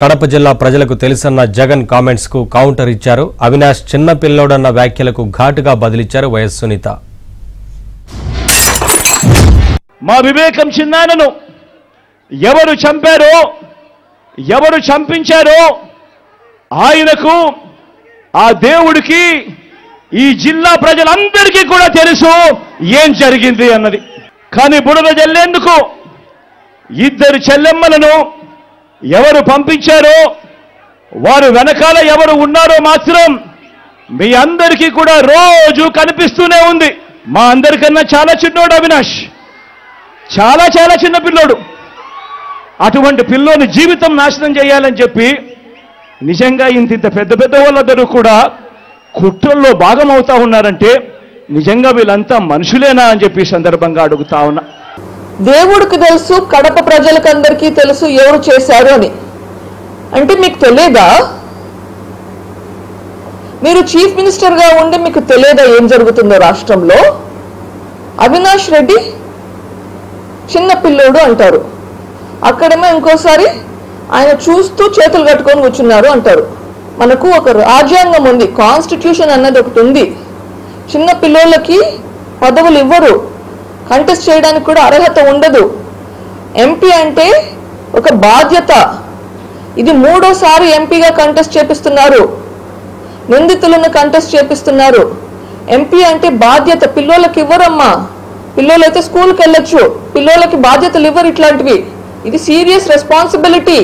కడప జిల్లా ప్రజలకు తెలుసన్న జగన్ కామెంట్స్ కు కౌంటర్ ఇచ్చారు. అవినాష్ చిన్న పిల్లోడన్న వ్యాఖ్యలకు ఘాటుగా బదిలిచ్చారు వైఎస్ సునీత. మా వివేకం చిన్నానను ఎవరు చంపారో ఎవరు చంపించారో ఆయనకు ఆ దేవుడికి ఈ జిల్లా ప్రజలందరికీ కూడా తెలుసు ఏం జరిగింది అన్నది. కానీ బురద జల్లేందుకు ఇద్దరు చెల్లెమ్మలను ఎవరు పంపించారో వారు వెనకాల ఎవరు ఉన్నారో మాత్రం మీ అందరికీ కూడా రోజు కనిపిస్తూనే ఉంది. మా అందరికన్నా చాలా చిన్నోడు అవినాష్, చాలా చాలా చిన్న పిల్లోడు. అటువంటి పిల్లోని జీవితం నాశనం చేయాలని చెప్పి నిజంగా ఇంత పెద్ద పెద్ద వాళ్ళందరూ కూడా కుట్రల్లో భాగం అవుతా ఉన్నారంటే నిజంగా వీళ్ళంతా మనుషులేనా అని చెప్పి సందర్భంగా అడుగుతా ఉన్నా. దేవుడికి తెలుసు, కడప ప్రజలకందరికీ తెలుసు ఎవరు చేశారు అని. అంటే మీకు తెలియదా? మీరు చీఫ్ మినిస్టర్గా ఉండి మీకు తెలియదా ఏం జరుగుతుందో రాష్ట్రంలో? అవినాష్ రెడ్డి చిన్న పిల్లోడు అంటారు, అక్కడేమో ఇంకోసారి ఆయన చూస్తూ చేతులు కట్టుకొని కూర్చున్నారు అంటారు. మనకు ఒక రాజ్యాంగం ఉంది, కాన్స్టిట్యూషన్ అన్నది ఒకటి ఉంది. చిన్న పిల్లోళ్ళకి పదవులు ఇవ్వరు, కంటెస్ట్ చేయడానికి కూడా అర్హత ఉండదు. ఎంపీ అంటే ఒక బాధ్యత. ఇది మూడోసారి ఎంపీగా కంటెస్ట్ చేపిస్తున్నారు, నిందితులను కంటెస్ట్ చేపిస్తున్నారు. ఎంపీ అంటే బాధ్యత, పిల్లోళ్ళకి ఇవ్వరమ్మా. పిల్లోళ్ళైతే స్కూల్కి వెళ్ళొచ్చు, పిల్లోళ్ళకి బాధ్యతలు ఇవ్వరు ఇట్లాంటివి. ఇది సీరియస్ రెస్పాన్సిబిలిటీ.